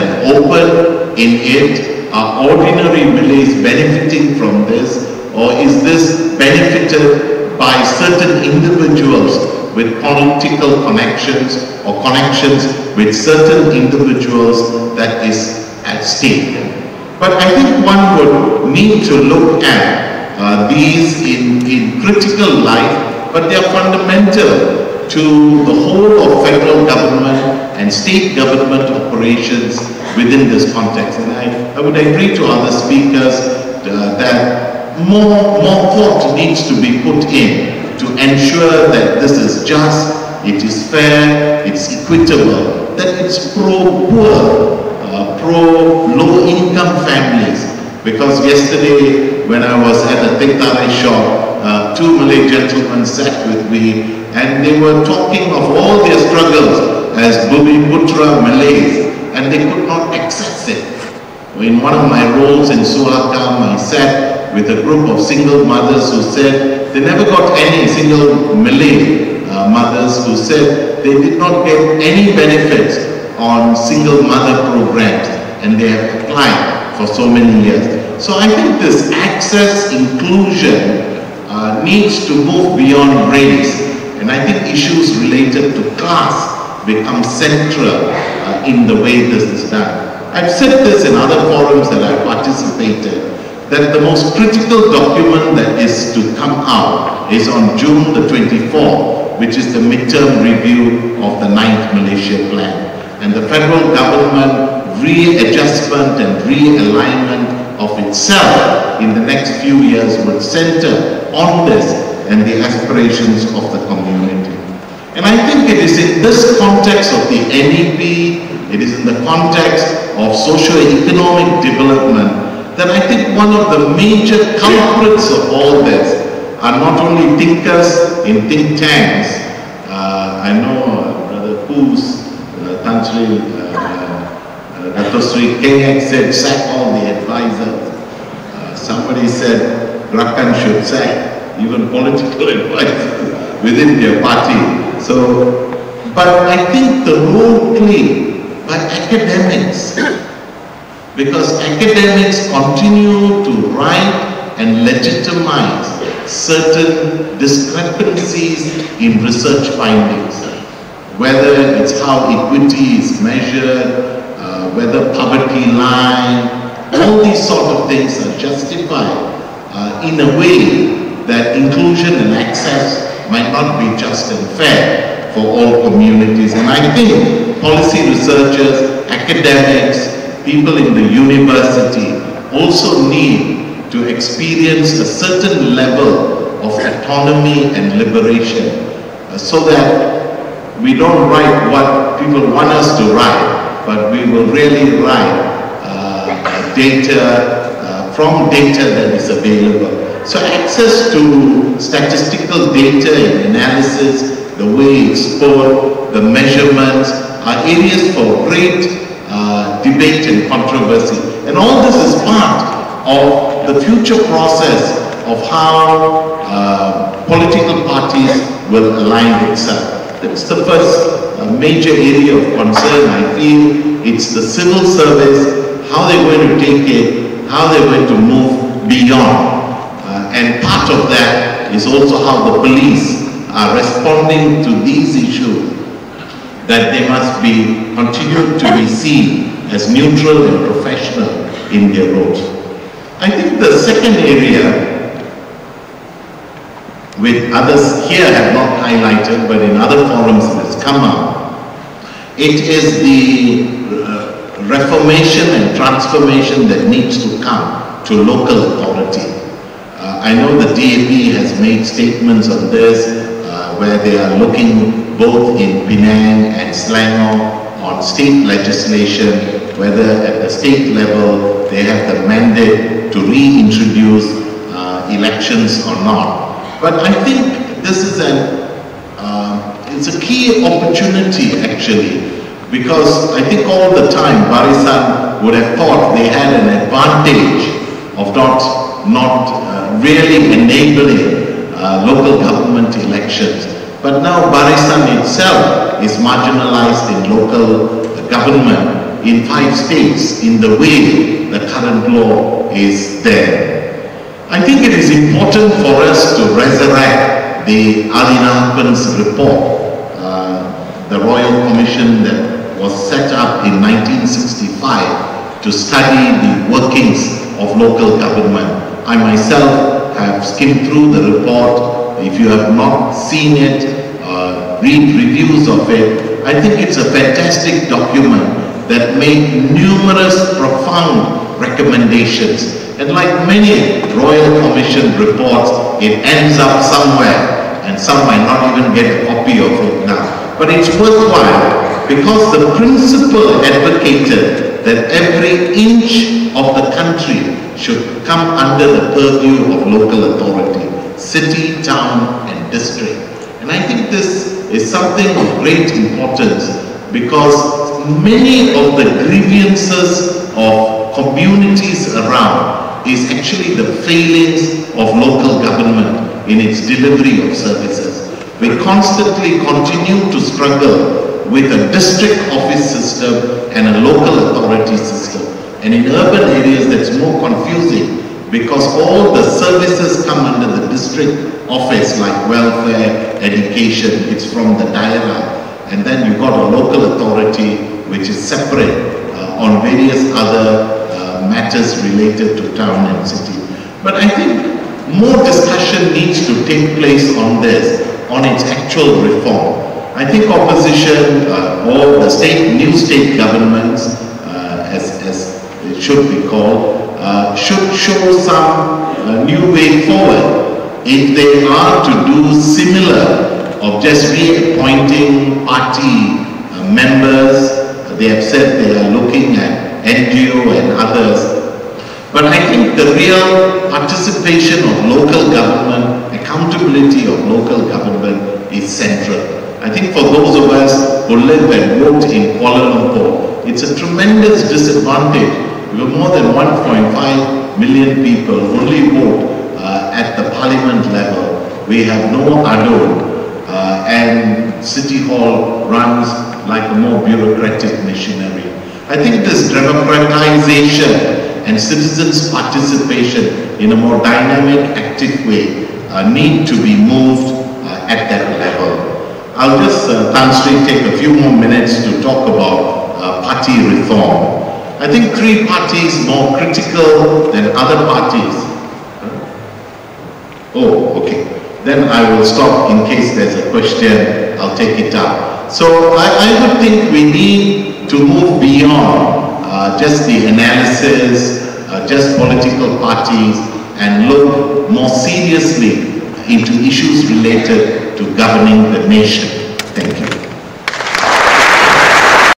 and open in it? Are ordinary Malays benefiting from this, or is this benefited by certain individuals with political connections or connections with certain individuals that is at stake? But I think one would need to look at these in critical light, but they are fundamental to the whole of federal government and state government operations within this context. And I would agree to other speakers that more thought needs to be put in to ensure that this is just, it is fair, it's equitable, that it's pro-poor, pro-low-income families. Because yesterday, when I was at a Tengtarai shop, two Malay gentlemen sat with me and they were talking of all their struggles as Bumi Putra Malays, and they could not access it. In one of my roles in Suhakam, I sat with a group of single mothers who said they never got any, single Malay mothers who said they did not get any benefits on single mother programs, and they have applied for so many years. So I think this access inclusion needs to move beyond race, and I think issues related to class become central in the way this is done. I've said this in other forums that I've participated, that the most critical document that is to come out is on June the 24th, which is the midterm review of the 9th Malaysia Plan. And the federal government readjustment and realignment of itself in the next few years would center on this and the aspirations of the community. And I think it is in this context of the NEP, it is in the context of socio-economic development that I think one of the major culprits of all this are not only thinkers in think tanks. I know Brother Poo's country, Dato Sri Kengek said, sack all the advisors. Somebody said, Rakan should sack even political advisors within their party. So, but I think the role played by academics, because academics continue to write and legitimize certain discrepancies in research findings, whether it's how equity is measured, whether poverty line, all these sort of things are justified in a way that inclusion and access might not be just and fair for all communities. And I think policy researchers, academics, people in the university also need to experience a certain level of autonomy and liberation so that we don't write what people want us to write, but we will really write data from data that is available. So access to statistical data and analysis, the way it's stored, the measurements, are areas for great debate and controversy. And all this is part of the future process of how political parties will align itself. That's the first major area of concern, I feel. It's the civil service, how they're going to take it, how they're going to move beyond. And part of that is also how the police are responding to these issues, that they must be continued to be seen as neutral and professional in their roles. I think the second area, which others here have not highlighted, but in other forums it has come up, it is the reformation and transformation that needs to come to local authority. I know the DAP has made statements on this, where they are looking both in Penang and Selangor on state legislation, whether at the state level they have the mandate to reintroduce elections or not. But I think this is it's a key opportunity actually, because I think all the time Barisan would have thought they had an advantage of not really enabling local government elections. But now Barisan itself is marginalized in local government, in 5 states in the way the current law is there. I think it is important for us to resurrect the Alinapan's report, the Royal Commission that was set up in 1965 to study the workings of local government. I myself have skimmed through the report. If you have not seen it, read reviews of it. I think it's a fantastic document that made numerous profound recommendations. And like many Royal Commission reports, it ends up somewhere, and some might not even get a copy of it now. But it's worthwhile because the principle advocated that every inch of the country should come under the purview of local authority, city, town, and district. And I think this is something of great importance because many of the grievances of communities around is actually the failings of local government in its delivery of services. We constantly continue to struggle with a district office system and a local authority system. And in urban areas that's more confusing because all the services come under the district office like welfare, education, it's from the dialogue. And then you've got a local authority which is separate on various other matters related to town and city. But I think more discussion needs to take place on this, on its actual reform. I think opposition or the new state governments, as it should be called, should show some new way forward. If they are to do similar of just reappointing party members, they have said they are looking at NGO and others. But I think the real participation of local government, accountability of local government is central. I think for those of us who live and vote in Kuala Lumpur, it's a tremendous disadvantage. We have more than 1.5 million people only vote at the parliament level. We have no ADO, and City Hall runs like a more bureaucratic machinery. I think this democratization and citizens' participation in a more dynamic, active way need to be moved at that level. I'll just, Tan Sri, take a few more minutes to talk about party reform. I think 3 parties more critical than other parties. Oh, okay. Then I will stop in case there's a question, I'll take it up. So I would think we need to move beyond just the analysis, just political parties, and look more seriously into issues related to governing the nation. Thank you.